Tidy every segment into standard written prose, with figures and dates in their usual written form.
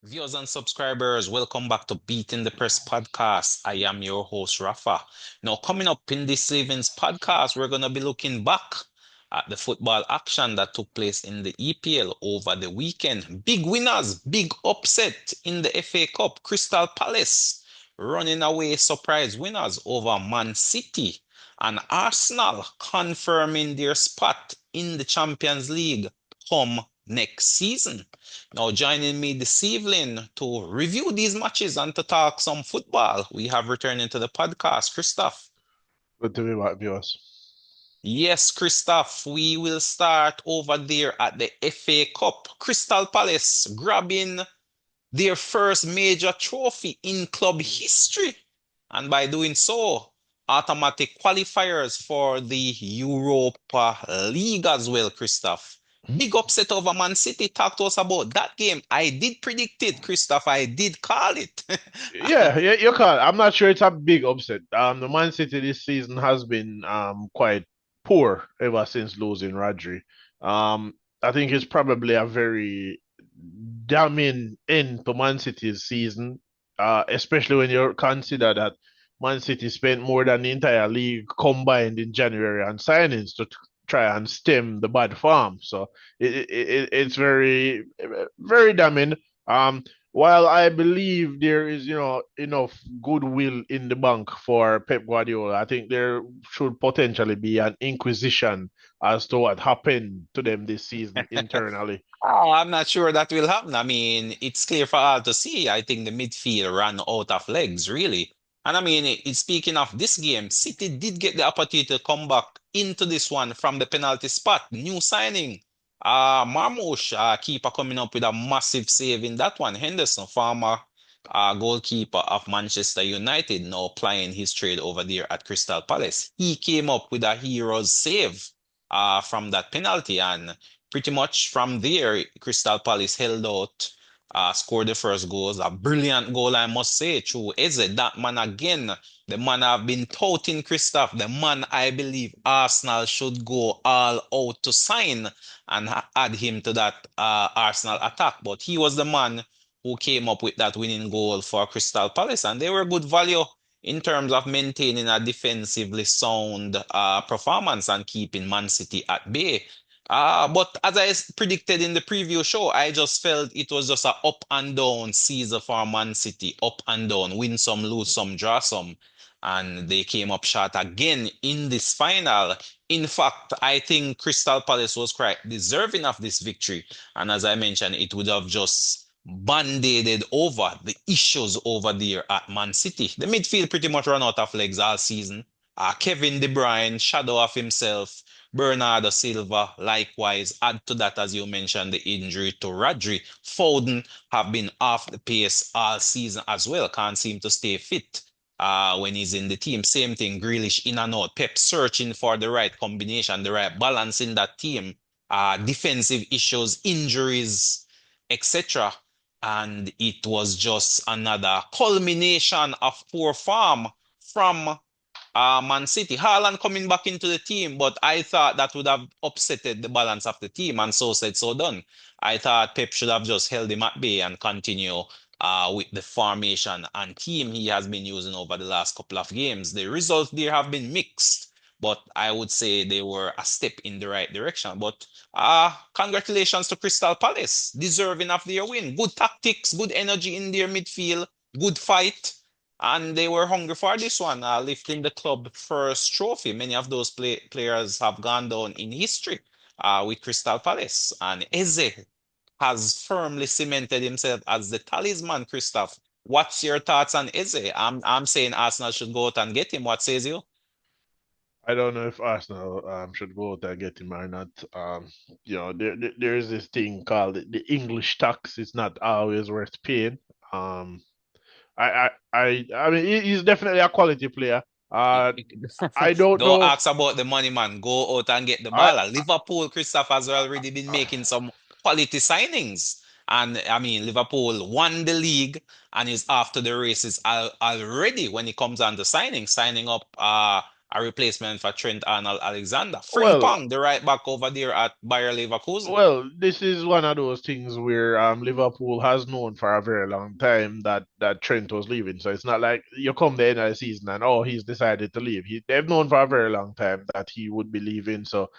Viewers and subscribers, welcome back to Beating the Press podcast. I am your host, Rafa. Now, coming up in this evening's podcast, we're going to be looking back at the football action that took place in the EPL over the weekend. Big winners, big upset in the FA Cup. Crystal Palace running away surprise winners over Man City, and Arsenal confirming their spot in the Champions League come next season. Now, joining me this evening to review these matches and to talk some football, we have returning to the podcast, Christoph. Good to be back, viewers. Yes, Christoph, we will start over there at the FA Cup. Crystal Palace grabbing their first major trophy in club history. And by doing so, automatic qualifiers for the Europa League as well, Christoph. Big upset over Man City. Talk to us about that game. I did predict it, Christoph. I did call it. Yeah, yeah, you can. I'm not sure it's a big upset. The Man City this season has been quite poor ever since losing Rodri. I think it's probably a very damning end to Man City's season, especially when you consider that Man City spent more than the entire league combined in January on signings to try and stem the bad form. So it's very, very damning. Um, while I believe there is, enough goodwill in the bank for Pep Guardiola, I think there should potentially be an inquisition as to what happened to them this season internally. Oh, I'm not sure that will happen. I mean, it's clear for all to see. I think the midfield ran out of legs, really. And I mean, speaking of this game, City did get the opportunity to come back into this one from the penalty spot. New signing. Marmoush, keeper coming up with a massive save in that one. Henderson, former goalkeeper of Manchester United, now plying his trade over there at Crystal Palace. He came up with a hero's save from that penalty, and pretty much from there, Crystal Palace held out, scored the first goals. A brilliant goal, I must say, through Eze. That man again, the man I've been touting, Christoph, the man I believe Arsenal should go all out to sign and add him to that Arsenal attack. But he was the man who came up with that winning goal for Crystal Palace, and they were good value in terms of maintaining a defensively sound performance and keeping Man City at bay. But as predicted in the preview show, I just felt it was just a up and down season for Man City, up and down, win some, lose some, draw some, and they came up short again in this final. In fact, I think Crystal Palace was quite deserving of this victory, and as I mentioned, it would have just band-aided over the issues over there at Man City. The midfield pretty much run out of legs all season. Kevin De Bruyne, shadow of himself. Bernardo Silva, likewise. Add to that, as you mentioned, the injury to Rodri. Foden have been off the pace all season as well. Can't seem to stay fit when he's in the team. Same thing, Grealish in and out. Pep searching for the right combination, the right balance in that team. Defensive issues, injuries, etc. And it was just another culmination of poor form from Man City. Haaland coming back into the team, but I thought that would have upsetted the balance of the team, and so said, so done. I thought Pep should have just held him at bay and continue with the formation and team he has been using over the last couple of games. The results there have been mixed, but I would say they were a step in the right direction. But congratulations to Crystal Palace, deserving of their win. Good tactics, good energy in their midfield, good fight. And they were hungry for this one, lifting the club first trophy. Many of those players have gone down in history with Crystal Palace. And Eze has firmly cemented himself as the talisman, Christoph. What's your thoughts on Eze? I'm saying Arsenal should go out and get him. What says you? I don't know if Arsenal should go out and get him or not. There is this thing called the English tax. It's not always worth paying. Um, I mean, he's definitely a quality player. I don't Don't know. ask about the money, man. Go out and get the I ball. Liverpool, Christoph, has already been making some quality signings. And I mean, Liverpool won the league and is after the races already when it comes on to signing up a replacement for Trent Arnold-Alexander. Well, Frimpong, the right back over there at Bayer Leverkusen. Well, this is one of those things where Liverpool has known for a very long time that Trent was leaving. So it's not like you come the end of the season and oh he's decided to leave. They've known for a very long time that he would be leaving. So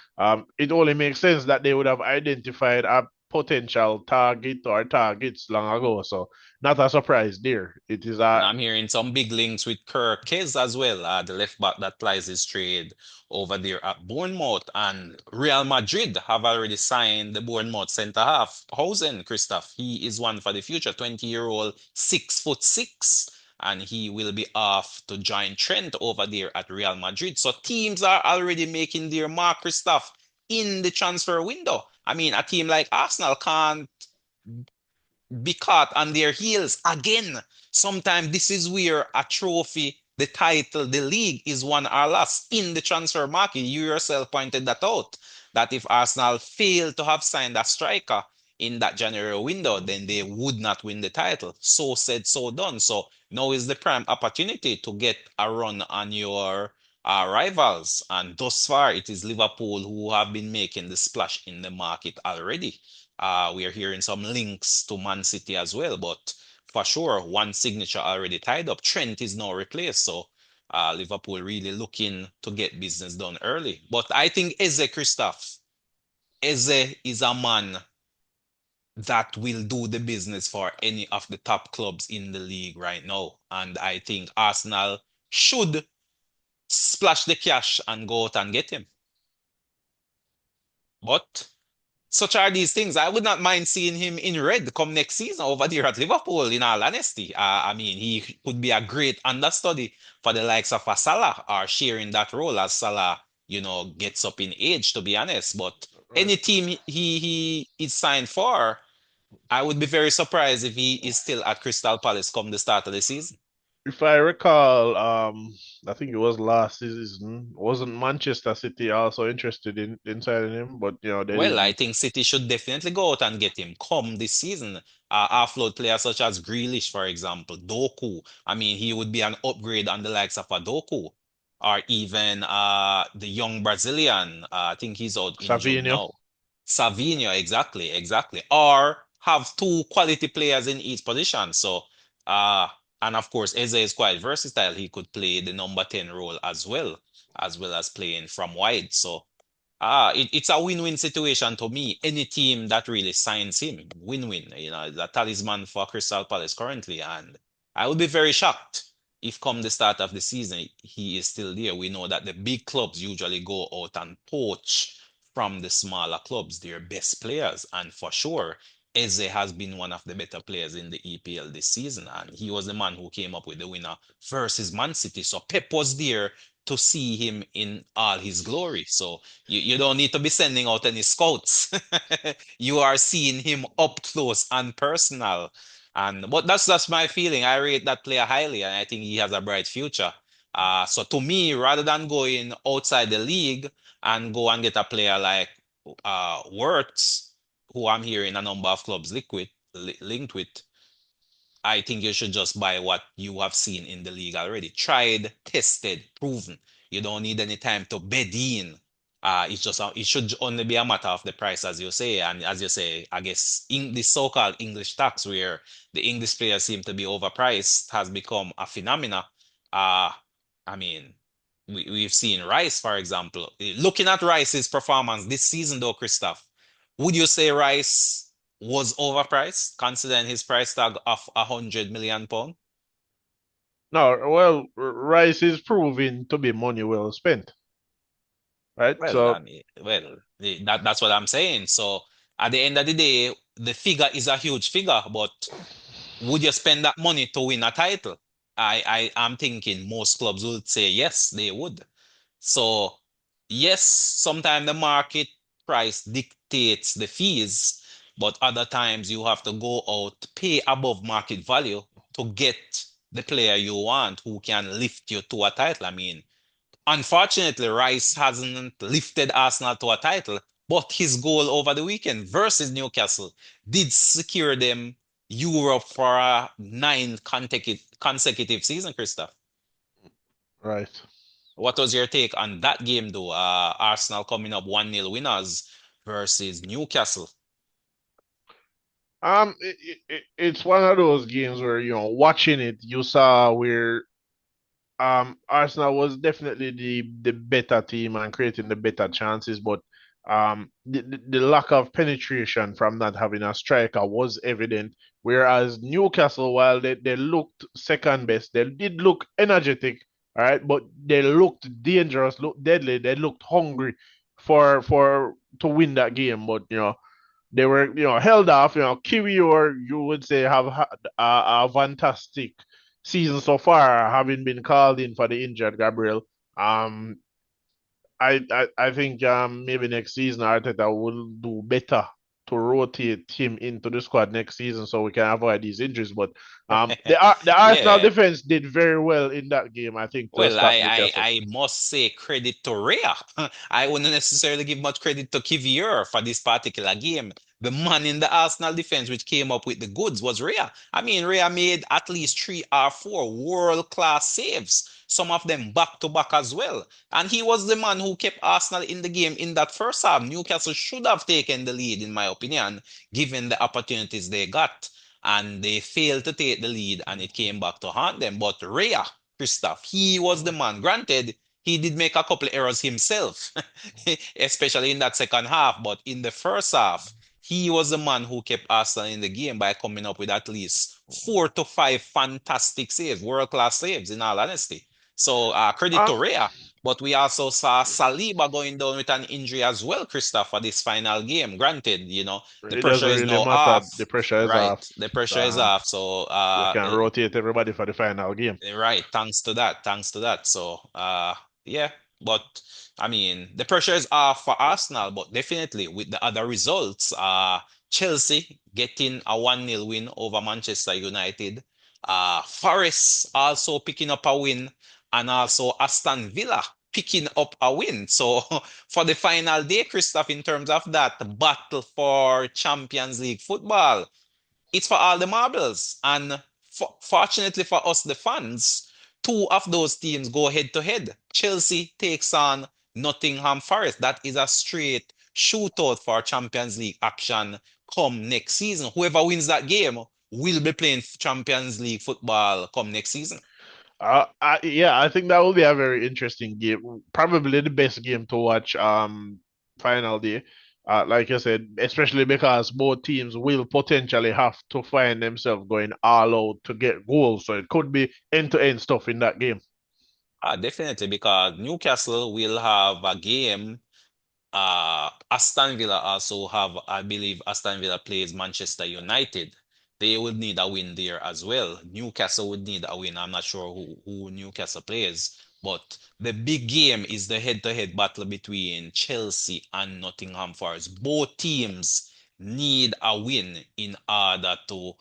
it only makes sense that they would have identified a potential target or targets long ago. So not a surprise there. It is And a I'm hearing some big links with Kirkes as well, the left back that plies his trade over there at Bournemouth. And Real Madrid have already signed the Bournemouth centre half, Housen, Christoph. He is one for the future, 20-year-old, 6'6", and he will be off to join Trent over there at Real Madrid. So teams are already making their mark, Christoph, in the transfer window. I mean, a team like Arsenal can't be caught on their heels again. Sometimes this is where a trophy, the title, the league is won or lost in the transfer market. You yourself pointed that out. That if Arsenal fail to have signed a striker in that January window, then they would not win the title. So said, so done. So now is the prime opportunity to get a run on your rivals. And thus far, it is Liverpool who have been making the splash in the market already. We are hearing some links to Man City as well, but for sure, one signature already tied up. Trent is now replaced, so Liverpool really looking to get business done early. But I think Eze Christoph, Eze is a man that will do the business for any of the top clubs in the league right now. And I think Arsenal should splash the cash and go out and get him. But such are these things. I would not mind seeing him in red come next season over there at Liverpool, in all honesty. I mean, he could be a great understudy for the likes of a Salah or sharing that role as Salah, gets up in age, to be honest. But right. any team he is signed for, I would be very surprised if he is still at Crystal Palace come the start of the season. If I recall, I think it was last season, wasn't Manchester City also interested in signing him? But they Well, I didn't. think City should definitely go out and get him come this season. Offload players such as Grealish, for example, Doku. I mean, he would be an upgrade on the likes of a Doku, or even the young Brazilian. I think he's out injured Savinho. now. Savinho, exactly, exactly. Or have two quality players in each position. So, uh, and of course, Eze is quite versatile. He could play the number 10 role as well as playing from wide. So. It's a win-win situation to me. Any team that really signs him, win-win. The talisman for Crystal Palace currently, and I would be very shocked if come the start of the season he is still there. We know that the big clubs usually go out and poach from the smaller clubs their best players, and for sure, Eze has been one of the better players in the EPL this season, and he was the man who came up with the winner versus Man City. So Pep was there to see him in all his glory. So you don't need to be sending out any scouts. You are seeing him up close and personal. And but that's my feeling. I rate that player highly, and I think he has a bright future. So to me, rather than going outside the league and go and get a player like Wirtz, who I'm hearing a number of clubs linked with, I think you should just buy what you have seen in the league already. Tried, tested, proven. You don't need any time to bed in. It should only be a matter of the price, as you say. And as you say, I guess the so-called English tax, where the English players seem to be overpriced, has become a phenomena. Uh, I mean, we've seen Rice, for example. Looking at Rice's performance this season, though, Christoph, would you say Rice was overpriced, considering his price tag of £100 million? No, well, Rice is proving to be money well spent, right? Well, So I mean, well, that's what I'm saying. So at the end of the day, the figure is a huge figure, but would you spend that money to win a title? I'm thinking most clubs would say yes, they would. So, yes, sometimes the market price dictates the fees, but other times you have to go out, pay above market value to get the player you want who can lift you to a title. I mean, unfortunately, Rice hasn't lifted Arsenal to a title, but his goal over the weekend versus Newcastle did secure them Europe for a nine consecutive season, Christoph. right. What was your take on that game, though? Arsenal coming up 1-0 winners versus Newcastle. It's one of those games where, watching it, you saw where Arsenal was definitely the better team and creating the better chances, but the lack of penetration from not having a striker was evident. Whereas Newcastle, while they looked second best, they did look energetic, all right, but they looked dangerous, looked deadly, they looked hungry for to win that game. But they were, held off. Kiwi, or you would say, have had a fantastic season so far, having been called in for the injured Gabriel. Um, I think maybe next season Arteta will do better to rotate him into the squad next season so we can avoid these injuries. But the Arsenal Yeah. defense did very well in that game, I think, to Well, stop Newcastle. I must say credit to Rhea. I wouldn't necessarily give much credit to Kivier for this particular game. The man in the Arsenal defense which came up with the goods was Rhea. I mean, Rhea made at least 3 or 4 world-class saves, some of them back-to-back as well. And he was the man who kept Arsenal in the game in that first half. Newcastle should have taken the lead, in my opinion, given the opportunities they got. And they failed to take the lead, and it came back to haunt them. But Rhea, Christoph, he was the man. Granted, he did make a couple errors himself, especially in that second half. But in the first half, he was the man who kept Arsenal in the game by coming up with at least 4 to 5 fantastic saves, world-class saves, in all honesty. So credit to Um, Rhea. But we also saw Saliba going down with an injury as well, Christoph, for this final game. Granted, the it pressure doesn't is really now matter. off. The pressure is Right. off. The pressure is Um, off. So we can rotate everybody for the final game. right, thanks to that, thanks to that. So, yeah, but I mean, the pressure is off for Arsenal, but definitely with the other results, Chelsea getting a 1-0 win over Manchester United, Forest also picking up a win, and also Aston Villa picking up a win. So, for the final day, Christoph, in terms of that battle for Champions League football, it's for all the marbles. And fortunately for us, the fans, two of those teams go head to head. Chelsea takes on Nottingham Forest. That is a straight shootout for Champions League action come next season. Whoever wins that game will be playing Champions League football come next season. Yeah, I think that will be a very interesting game. Probably the best game to watch final day. Like I said, especially because both teams will potentially have to find themselves going all out to get goals. So it could be end-to-end stuff in that game. Definitely, because Newcastle will have a game. Aston Villa also have, I believe, Aston Villa plays Manchester United. They would need a win there as well. Newcastle would need a win. I'm not sure who Newcastle plays, but the big game is the head-to-head battle between Chelsea and Nottingham Forest. Both teams need a win in order to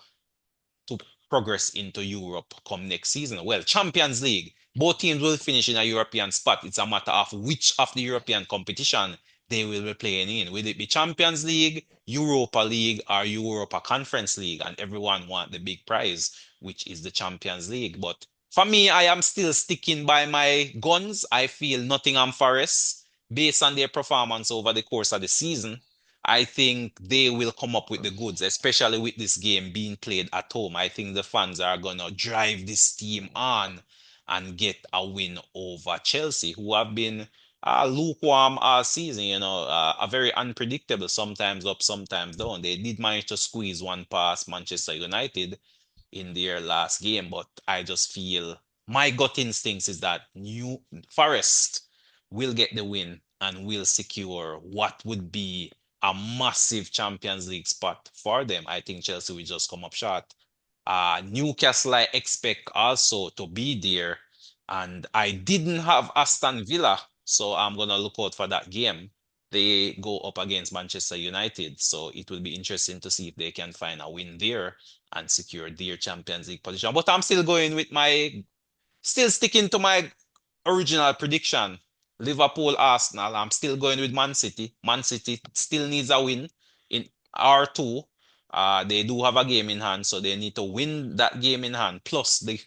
progress into Europe come next season. Well, Champions League, both teams will finish in a European spot. It's a matter of which of the European competition they will be playing in. Will it be Champions League, Europa League, or Europa Conference League? And everyone want the big prize, which is the Champions League. But for me, I am still sticking by my guns. I feel Nottingham Forest, based on their performance over the course of the season, I think they will come up with the goods, especially with this game being played at home. I think the fans are gonna drive this team on and get a win over Chelsea, who have been lukewarm all season, a very unpredictable, sometimes up, sometimes down. They did manage to squeeze one past Manchester United in their last game, but I just feel my gut instincts is that New Forest will get the win and will secure what would be a massive Champions League spot for them. I think Chelsea will just come up short. Newcastle, I expect also to be there. And I didn't have Aston Villa, so I'm gonna look out for that game. They go up against Manchester United, so it will be interesting to see if they can find a win there and secure their Champions League position. But I'm still going with still sticking to my original prediction. Liverpool, Arsenal. I'm still going with Man City. Man City still needs a win in R2. They do have a game in hand, so they need to win that game in hand plus the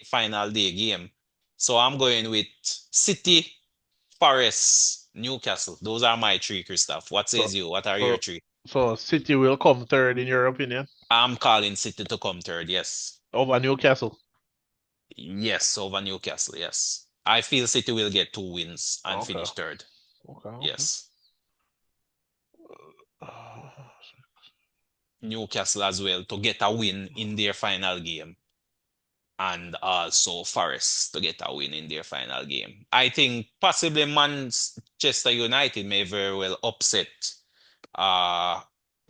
final day game. So I'm going with City, Forest, Newcastle. Those are my three, Christoph. What So, says you? What are your so, three? so City will come third in your opinion I'm calling City to come third. Yes. over Newcastle. Yes, over Newcastle. Yes. I feel City will get two wins and Okay, finish third. okay, okay. Yes. Newcastle as well to get a win in their final game, and also Forest to get a win in their final game. I think possibly Manchester United may very well upset uh,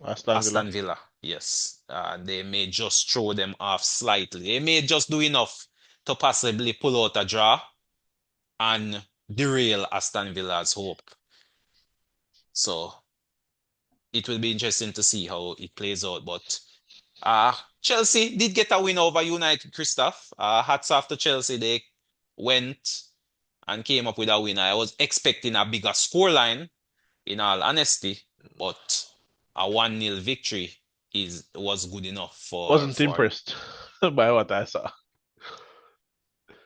Aston Villa. Aston Villa. Yes, they may just throw them off slightly. They may just do enough to possibly pull out a draw and derail Aston Villa's hope. So it will be interesting to see how it plays out. But Chelsea did get a win over United, Christoph. Hats off to Chelsea. They went and came up with a win. I was expecting a bigger scoreline, in all honesty, but a 1-0 victory was good enough Wasn't for impressed by what I saw.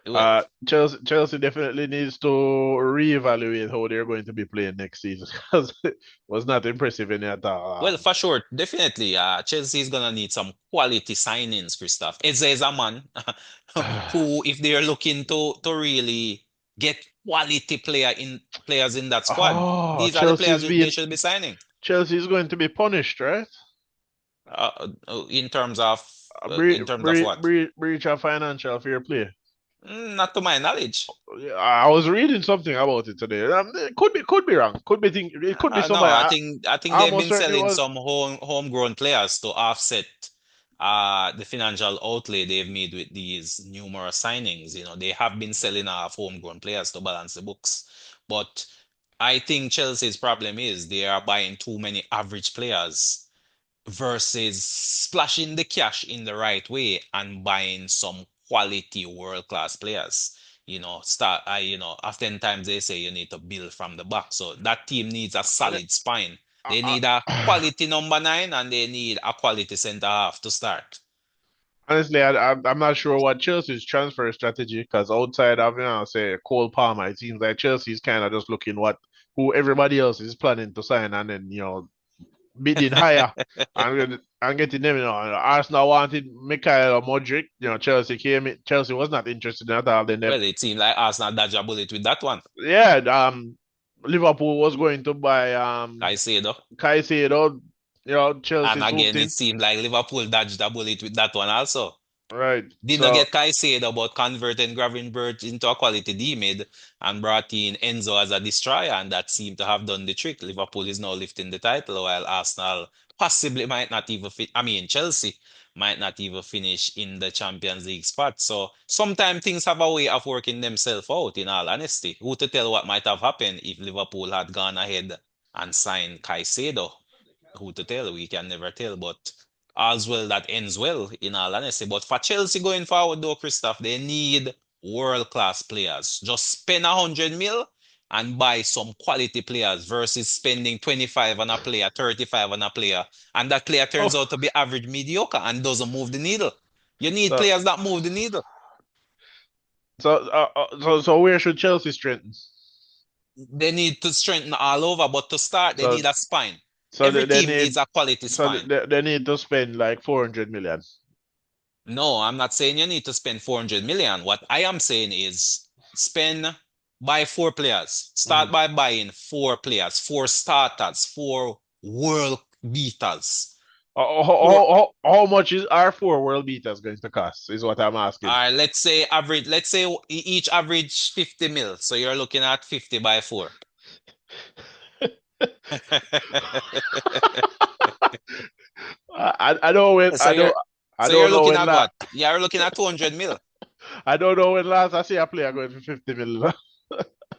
well, Chelsea definitely needs to reevaluate how they're going to be playing next season because it was not impressive in at all. well, for sure, definitely. Chelsea is gonna need some quality signings, Christoph. Eze is a man who, if they're looking to really get quality players in that squad, Oh, these are the players they should be signing. Chelsea's going to be punished, right? In terms of what? Breach of financial fair play. Not to my knowledge. Yeah, I was reading something about it today. It could be wrong. It could be No, somebody. I think I they've almost been certainly selling was. some homegrown players to offset the financial outlay they've made with these numerous signings. You know, they have been selling off homegrown players to balance the books. But I think Chelsea's problem is they are buying too many average players versus splashing the cash in the right way and buying some quality world-class players. Oftentimes they say you need to build from the back. So that team needs a hon- solid spine. They I, need a I, quality number nine and they need a quality center half to start. Honestly, I'm not sure what Chelsea's transfer strategy because outside of say Cole Palmer, it seems like Chelsea's kind of just looking what who everybody else is planning to sign and then bidding higher and getting them. Arsenal wanted Mikhail Modric. Chelsea came in. Chelsea was not interested in at all. Then Well, it seemed like Arsenal dodged a bullet with that one. yeah, Liverpool was going to buy Caicedo. Caicedo. And Chelsea swooped again, it in. seemed like Liverpool dodged a bullet with that one also. Right. Did not So get Caicedo, but converted Gravenberch into a quality D mid and brought in Enzo as a destroyer, and that seemed to have done the trick. Liverpool is now lifting the title, while Arsenal possibly might not even fit. I mean, Chelsea might not even finish in the Champions League spot. So sometimes things have a way of working themselves out, in all honesty. Who to tell what might have happened if Liverpool had gone ahead and signed Caicedo? Who to tell? We can never tell, but all's well that ends well, in all honesty. But for Chelsea going forward, though, Christoph, they need world-class players. Just spend 100 mil and buy some quality players versus spending 25 on a player, 35 on a player, and that player turns oh out to be average mediocre and doesn't move the needle. You need so players that move the needle. so where should Chelsea strengthen? They need to strengthen all over, but to start, they So need a spine. so Every they team need needs a quality so spine. they need to spend like 400 million. No, I'm not saying you need to spend 400 million. What I am saying is buy four players. Start Mm. by buying four players, four starters, four world beaters. Four, How much is our four world beaters going to cost? Is what I'm asking. let's say each average 50 mil. So you're looking at 50 by four. I know when So you're I so you're don't know looking when at what? You're looking at 200 mil. I don't know when last I see a player going for 50 million.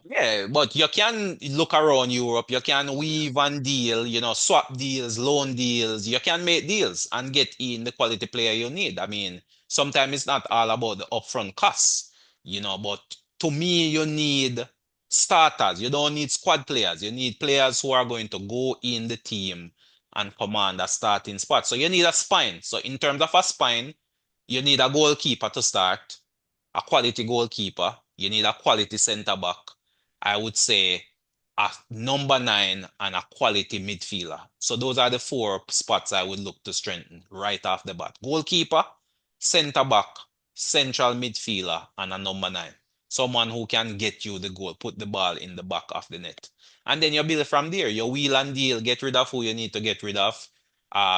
Yeah, but you can look around Europe. You can weave and deal, swap deals, loan deals. You can make deals and get in the quality player you need. I mean, sometimes it's not all about the upfront costs, but to me, you need starters. You don't need squad players. You need players who are going to go in the team and command a starting spot. So you need a spine. So in terms of a spine, you need a goalkeeper to start, a quality goalkeeper. You need a quality centre back. I would say a number nine and a quality midfielder. So those are the four spots I would look to strengthen right off the bat. Goalkeeper, centre back, central midfielder, and a number nine. Someone who can get you the goal, put the ball in the back of the net. And then you build from there. You wheel and deal, get rid of who you need to get rid of.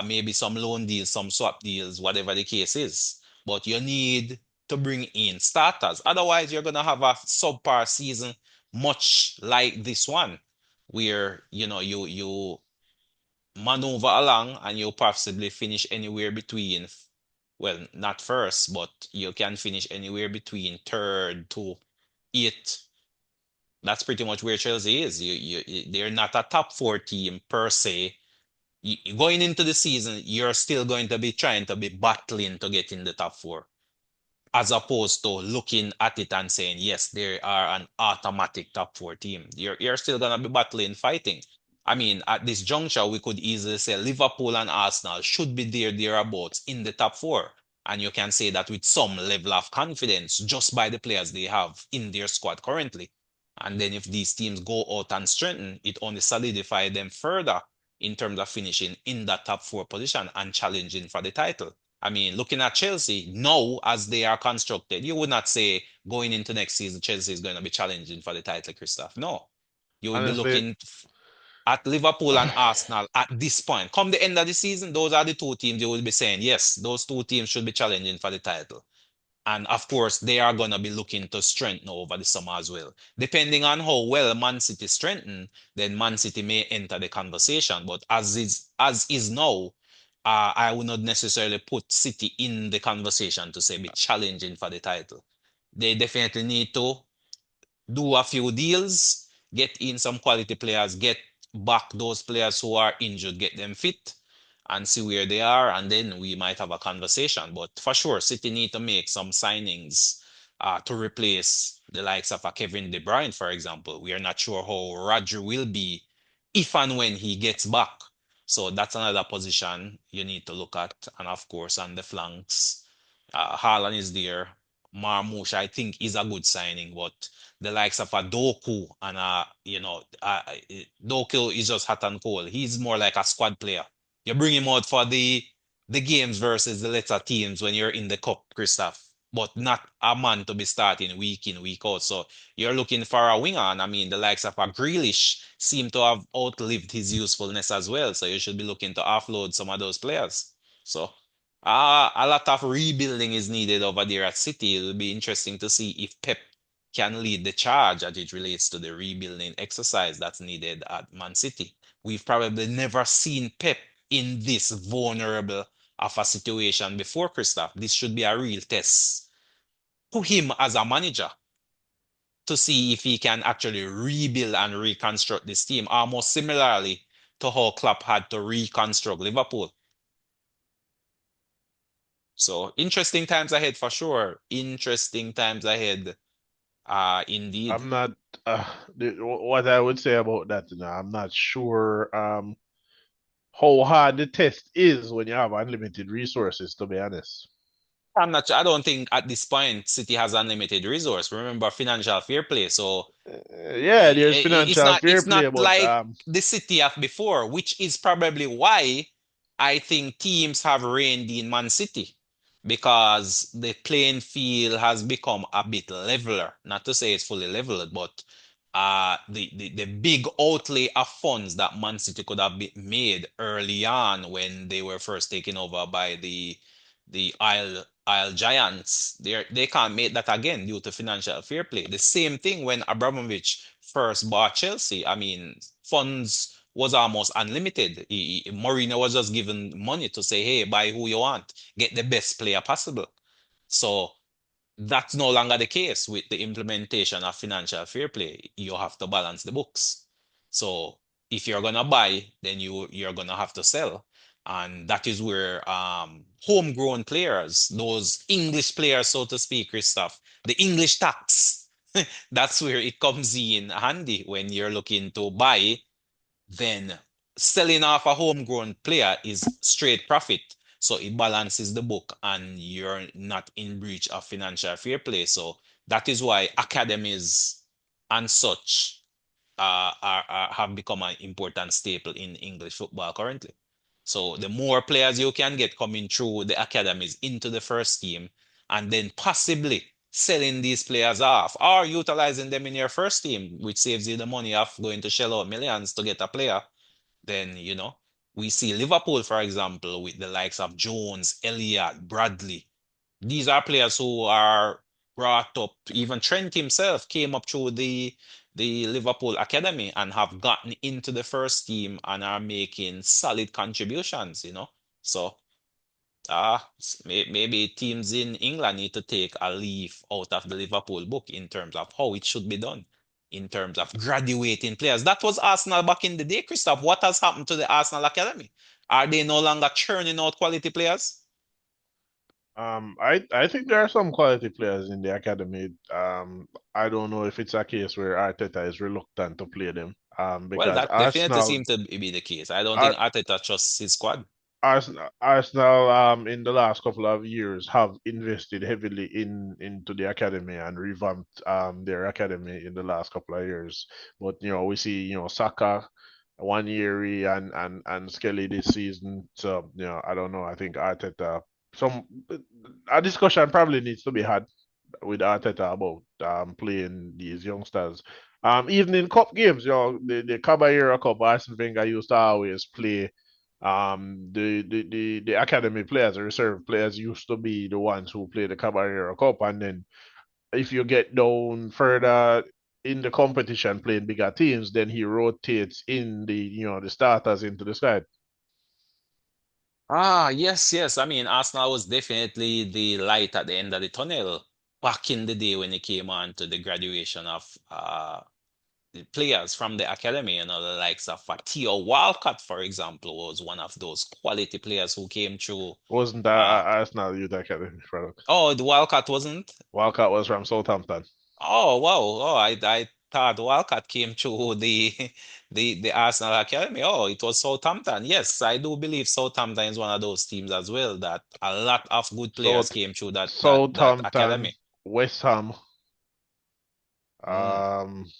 Maybe some loan deals, some swap deals, whatever the case is. But you need to bring in starters. Otherwise, you're gonna have a subpar season, much like this one, where you maneuver along and you possibly finish anywhere between, well, not first, but you can finish anywhere between third to eighth. That's pretty much where Chelsea is. They're not a top four team per se. Going into the season, you're still going to be trying to be battling to get in the top four, as opposed to looking at it and saying, yes, they are an automatic top four team. You're still gonna be battling, fighting. I mean, at this juncture, we could easily say Liverpool and Arsenal should be there, thereabouts in the top four. And you can say that with some level of confidence just by the players they have in their squad currently. And then if these teams go out and strengthen, it only solidify them further in terms of finishing in that top four position and challenging for the title. I mean, looking at Chelsea now as they are constructed, you would not say going into next season Chelsea is going to be challenging for the title, Christoph. No, you would be Honestly, looking at Liverpool and Arsenal at this point. Come the end of the season, those are the two teams you will be saying, yes, those two teams should be challenging for the title. And of course, they are going to be looking to strengthen over the summer as well. Depending on how well Man City strengthen, then Man City may enter the conversation. But as is now, I would not necessarily put City in the conversation to say be challenging for the title. They definitely need to do a few deals, get in some quality players, get back those players who are injured, get them fit, and see where they are, and then we might have a conversation. But for sure, City need to make some signings to replace the likes of a Kevin De Bruyne, for example. We are not sure how Roger will be if and when he gets back. So that's another position you need to look at. And of course, on the flanks, Haaland is there. Marmoush, I think, is a good signing, but the likes of a Doku and Doku is just hot and cold. He's more like a squad player. You bring him out for the games versus the lesser teams when you're in the cup, Christoph, but not a man to be starting week in, week out. So you're looking for a winger, and I mean the likes of a Grealish seem to have outlived his usefulness as well. So you should be looking to offload some of those players. So a lot of rebuilding is needed over there at City. It'll be interesting to see if Pep can lead the charge as it relates to the rebuilding exercise that's needed at Man City. We've probably never seen Pep in this vulnerable of a situation before, Christoph. This should be a real test to him as a manager to see if he can actually rebuild and reconstruct this team, almost similarly to how Klopp had to reconstruct Liverpool. So interesting times ahead for sure. Interesting times ahead, indeed. I'm not. What I would say about that, I'm not sure how hard the test is when you have unlimited resources, to be honest. I'm not sure. I don't think at this point City has unlimited resource. Remember financial fair play. So Yeah, there's it's financial not fair it's play, not but like the City of before, which is probably why I think teams have reigned in Man City because the playing field has become a bit leveler. Not to say it's fully leveled, but the big outlay of funds that Man City could have made early on when they were first taken over by the Isle Giants, they can't make that again due to financial fair play. The same thing when Abramovich first bought Chelsea. I mean, funds was almost unlimited. Mourinho was just given money to say, hey, buy who you want, get the best player possible. So that's no longer the case with the implementation of financial fair play. You have to balance the books. So if you're gonna buy, then you're gonna have to sell. And that is where homegrown players, those English players, so to speak, Christoph, the English tax, that's where it comes in handy when you're looking to buy, then selling off a homegrown player is straight profit. So it balances the book and you're not in breach of financial fair play. So That is why academies and such have become an important staple in English football currently. So the more players you can get coming through the academies into the first team, and then possibly selling these players off or utilizing them in your first team, which saves you the money of going to shell out millions to get a player, then we see Liverpool, for example, with the likes of Jones, Elliott, Bradley. These are players who are brought up. Even Trent himself came up through the Liverpool academy and have gotten into the first team and are making solid contributions. So maybe teams in England need to take a leaf out of the Liverpool book in terms of how it should be done, in terms of graduating players. That was Arsenal back in the day, Christoph. What has happened to the Arsenal Academy? Are they no longer churning out quality players? I think there are some quality players in the academy. I don't know if it's a case where Arteta is reluctant to play them. Well, Because that definitely seems to be the case. I don't think Ar Arteta trusts his squad. Arsenal, in the last couple of years have invested heavily into the academy and revamped their academy in the last couple of years. But we see Saka, Wanyery and Skelly this season. So I don't know. I think Arteta some a discussion probably needs to be had with Arteta about playing these youngsters. Even in cup games, the Caballero Cup, Arsene Wenger used to always play the academy players, the reserve players used to be the ones who play the Caballero Cup, and then if you get down further in the competition playing bigger teams, then he rotates in the starters into the side. Yes, yes. I mean, Arsenal was definitely the light at the end of the tunnel back in the day when it came on to the graduation of the players from the academy, the likes of Theo Walcott, for example, was one of those quality players who came through. Wasn't that Uh, Arsenal youth academy product? oh, the Walcott wasn't? Walcott was from Southampton. Oh, wow. Oh, I thought Walcott came through the the Arsenal Academy. Oh, it was Southampton. Yes, I do believe Southampton is one of those teams as well that a lot of good players South came through that Southampton, academy. West Ham. Mm. Um,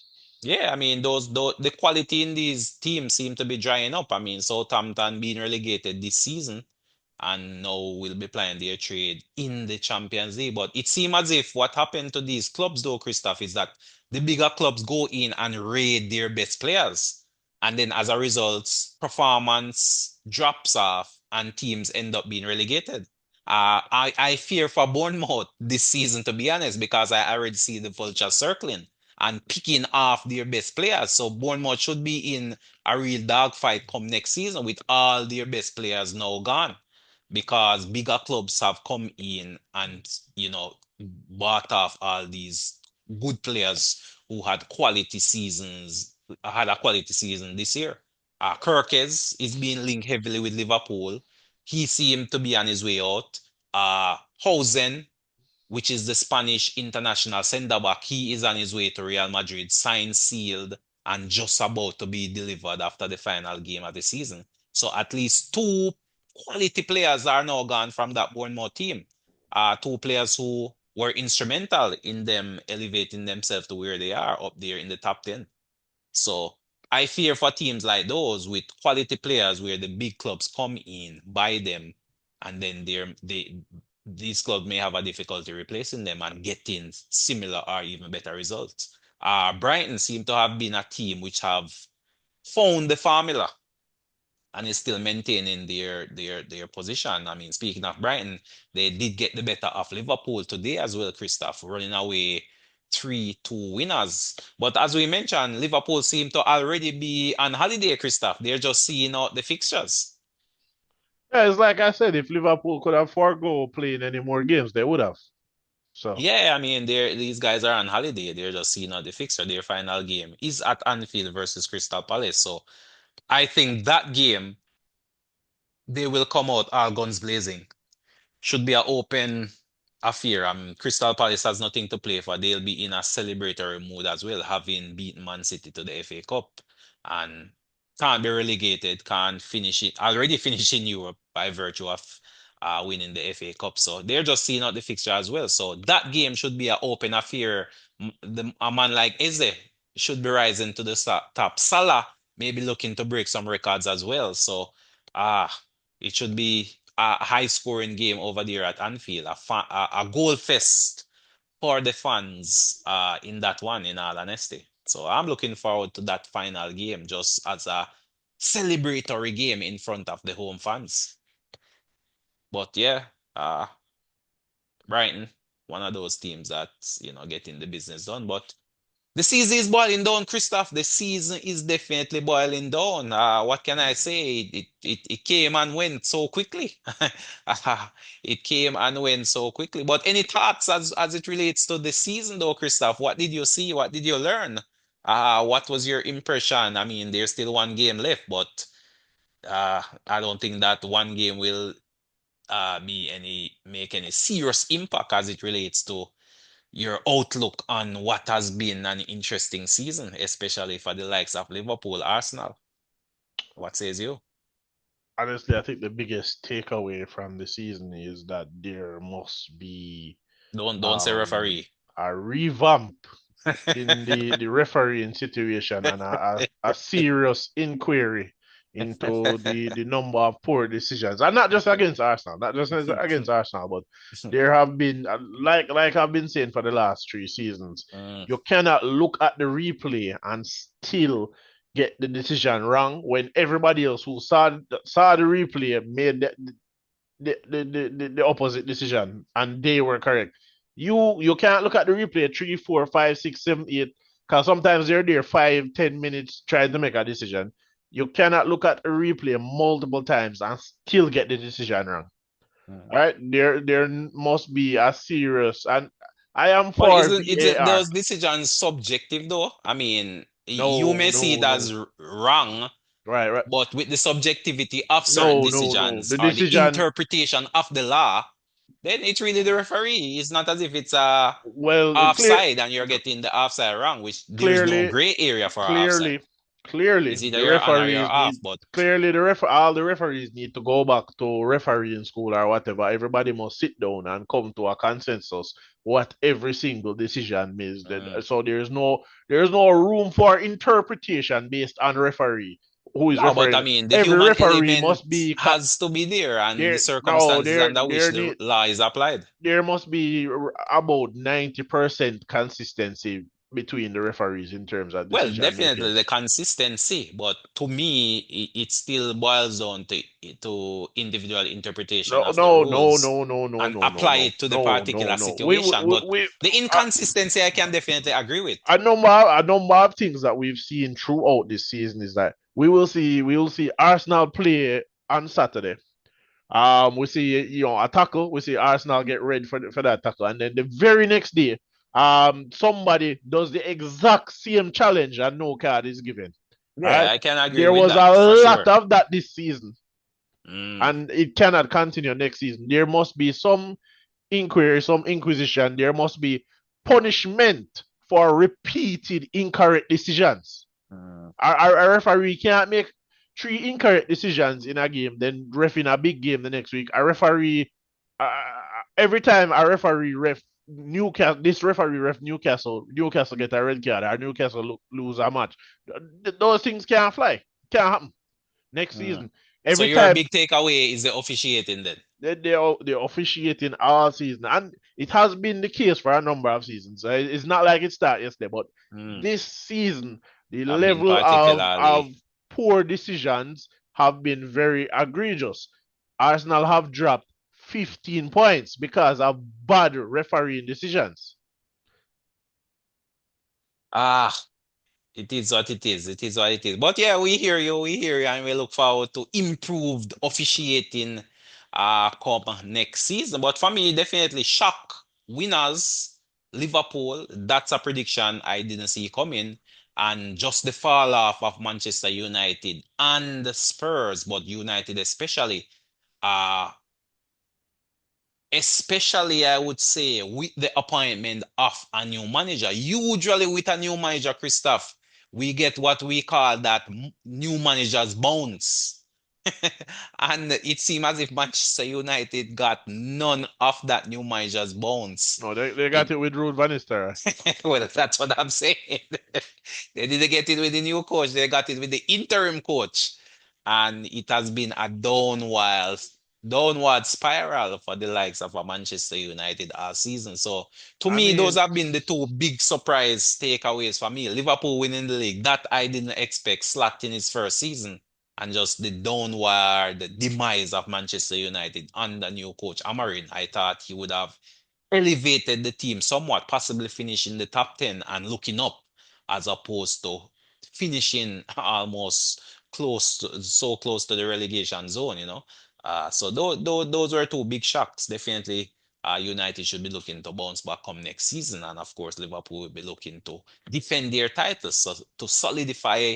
Yeah, I mean those the quality in these teams seem to be drying up. I mean, Southampton being relegated this season and now will be playing their trade in the Champions League. But it seems as if what happened to these clubs though, Christoph, is that the bigger clubs go in and raid their best players. And then as a result, performance drops off and teams end up being relegated. I fear for Bournemouth this season, to be honest, because I already see the vultures circling and picking off their best players. So Bournemouth should be in a real dogfight come next season with all their best players now gone because bigger clubs have come in and bought off all these good players who had a quality season this year. Kirkes is being linked heavily with Liverpool. He seemed to be on his way out. Housen, which is the Spanish international centre back. He is on his way to Real Madrid, signed, sealed, and just about to be delivered after the final game of the season. So at least two quality players are now gone from that Bournemouth team. Two players who were instrumental in them elevating themselves to where they are up there in the top 10. So I fear for teams like those with quality players where the big clubs come in, buy them, and then these clubs may have a difficulty replacing them and getting similar or even better results. Brighton seem to have been a team which have found the formula and is still maintaining their position. I mean, speaking of Brighton, they did get the better of Liverpool today as well, Christoph, running away 3-2 winners. But as we mentioned, Liverpool seem to already be on holiday, Christoph. They're just seeing out the fixtures. yeah, it's like I said, if Liverpool could have forego playing any more games, they would have. So Yeah, I mean, these guys are on holiday. They're just seeing out the fixture. Their final game is at Anfield versus Crystal Palace. So I think that game they will come out all guns blazing. Should be an open affair. Crystal Palace has nothing to play for. They'll be in a celebratory mood as well, having beaten Man City to the FA Cup and can't be relegated, can't finish it, already finished in Europe by virtue of winning the FA Cup. So they're just seeing out the fixture as well. So that game should be an open affair. A man like Eze should be rising to the top. Salah maybe looking to break some records as well. So uh, it should be a high scoring game over there at Anfield, a goal fest for the fans in that one, in all honesty. So I'm looking forward to that final game just as a celebratory game in front of the home fans. But yeah, uh, Brighton, one of those teams that's, getting the business done. But the season is boiling down, Christoph. The season is definitely boiling down. What can I say? It came and went so quickly. It came and went so quickly. But any thoughts as it relates to the season, though, Christoph? What did you see? What did you learn? What was your impression? I mean, there's still one game left, but I don't think that one game will make any serious impact as it relates to your outlook on what has been an interesting season, especially for the likes of Liverpool, Arsenal. What says you? Honestly, I think the biggest takeaway from the season is that there must be Don't say um, referee. a revamp in the refereeing situation and a serious inquiry into the number of poor decisions, and not just against Arsenal, not just against Arsenal, but there have been like I've been saying for the last 3 seasons, Mm, you cannot look at the replay and still get the decision wrong when everybody else who saw the replay made the opposite decision and they were correct. You can't look at the replay 3, 4, 5, 6, 7, 8 because sometimes they're there 5, 10 minutes trying to make a decision. You cannot look at a replay multiple times and still get the decision wrong. mm. All right, there must be a serious, and I am But for isn't VAR. those decisions subjective though? I mean, you No, may see it no, as no. wrong, Right, right. but with the subjectivity of certain No, no, no. decisions The or the decision, interpretation of the law, then it's really the referee. It's not as if it's a well, offside and you're getting the offside wrong, which there's no clearly, gray area for offside. clearly, clearly, It's either the you're on or you're referees off, need but clearly all the referees need to go back to refereeing school or whatever. Everybody must sit down and come to a consensus what every single decision means. mm, So there's no room for interpretation based on referee who is no, but I refereeing. mean the Every human referee element must be has to be there and the there. No, circumstances there under which there the need law is applied. there must be about 90% consistency between the referees in terms of Well, decision making. definitely the consistency, but to me, it still boils down to individual interpretation No, of the no, no, rules no, no, no, and no, no, apply no, it to the no, no, particular no. situation. But the Uh, inconsistency, I can definitely agree with. a number of things that we've seen throughout this season is that we will see Arsenal play on Saturday. We see a tackle. We see Arsenal get ready for that tackle, and then the very next day, somebody does the exact same challenge and no card is given. All Yeah, right, I can agree there with was that a for lot sure. of that this season, Mm, and it cannot continue next season. There must be some inquiry, some inquisition. There must be punishment for repeated incorrect decisions. mm. A referee can't make 3 incorrect decisions in a game, then ref in a big game the next week. A referee, uh, every time a referee ref Newcastle, this referee ref Newcastle get a red card, or Newcastle lose a match. Those things can't fly, can't happen next Mm. season. So Every your time big takeaway is the officiating then. they're officiating all season, and it has been the case for a number of seasons. It's not like it started yesterday, but Mm. this season, the I've been level of particularly. poor decisions have been very egregious. Arsenal have dropped 15 points because of bad refereeing decisions. Ah, it is what it is. It is what it is. But yeah, we hear you. We hear you, and we look forward to improved officiating come next season. But for me, definitely shock winners, Liverpool. That's a prediction I didn't see coming. And just the fall off of Manchester United and the Spurs, but United especially. Uh, Especially, I would say, with the appointment of a new manager. Usually, with a new manager, Christoph, we get what we call that new manager's bounce. And it seemed as if Manchester United got none of that new manager's bones. No, they In got it with Ruud van Nistelrooy. well, that's what I'm saying. They didn't get it with the new coach, they got it with the interim coach. And it has been a downward spiral for the likes of a Manchester United all season. So to I me, those mean, have been the two big surprise takeaways for me. Liverpool winning the league, that I didn't expect. Slack in his first season, and just the downward demise of Manchester United under new coach Amarin. I thought he would have elevated the team somewhat, possibly finishing the top 10 and looking up, as opposed to finishing almost so close to the relegation zone, you know. So those were two big shocks. Definitely, United should be looking to bounce back come next season, and of course, Liverpool will be looking to defend their titles, so to solidify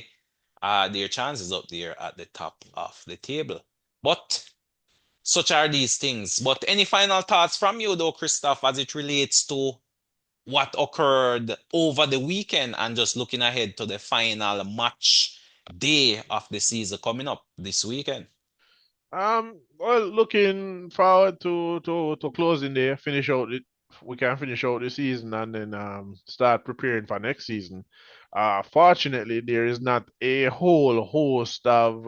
their chances up there at the top of the table. But such are these things. But any final thoughts from you, though, Christoph, as it relates to what occurred over the weekend and just looking ahead to the final match day of the season coming up this weekend? well, looking forward to closing there, finish out it. We can finish out the season and then start preparing for next season. Fortunately, there is not a whole host of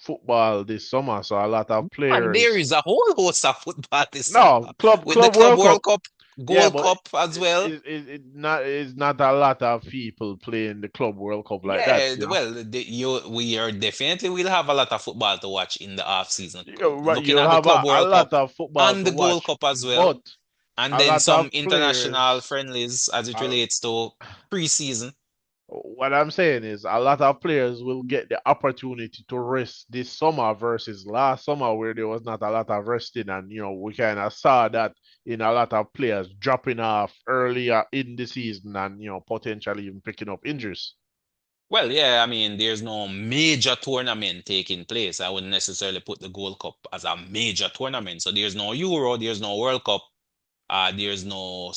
football this summer, so a lot of And there players. is a whole host of football this No, summer with the Club Club World Cup. World Cup, Yeah, Gold but Cup as well. it's not a lot of people playing the Club World Cup like that, Yeah, you know. well, we are definitely will have a lot of football to watch in the off season. Looking You'll at the have Club a World lot Cup of football and to the Gold watch, Cup as well, but and a then lot some of international players. friendlies as it relates to preseason. What I'm saying is a lot of players will get the opportunity to rest this summer versus last summer where there was not a lot of resting and we kind of saw that in a lot of players dropping off earlier in the season and potentially even picking up injuries. Well, yeah, I mean, there's no major tournament taking place. I wouldn't necessarily put the Gold Cup as a major tournament. So there's no Euro, there's no World Cup, there's no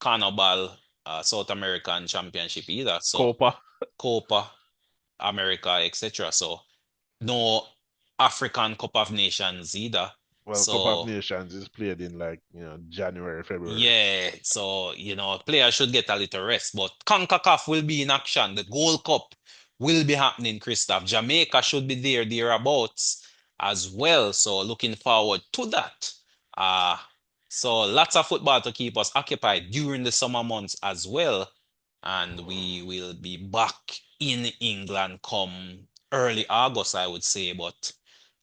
Carnival, South American Championship either. So Copa, Copa America, etc. So no African Cup of Nations either. well, Cup of So Nations is played in like January, February. yeah, so players should get a little rest. But CONCACAF will be in action. The Gold Cup will be happening, Christoph. Jamaica should be thereabouts as well. So looking forward to that. Uh so lots of football to keep us occupied during the summer months as well. And we will be back in England come early August, I would say. But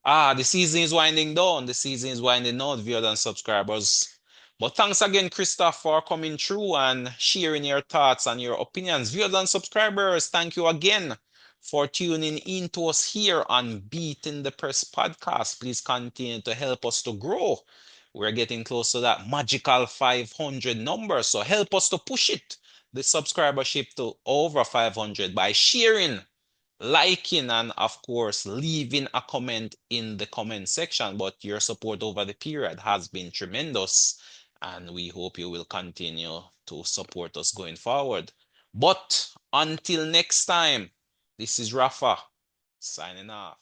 the season is winding down. The season is winding down, viewers and subscribers. But thanks again, Christoph, for coming through and sharing your thoughts and your opinions. Viewers and subscribers, thank you again for tuning in to us here on Beating the Press podcast. Please continue to help us to grow. We're getting close to that magical 500 number, so help us to push it, the subscribership, to over 500 by sharing, liking, and of course leaving a comment in the comment section. But your support over the period has been tremendous, and we hope you will continue to support us going forward. But until next time, this is Rafa signing off.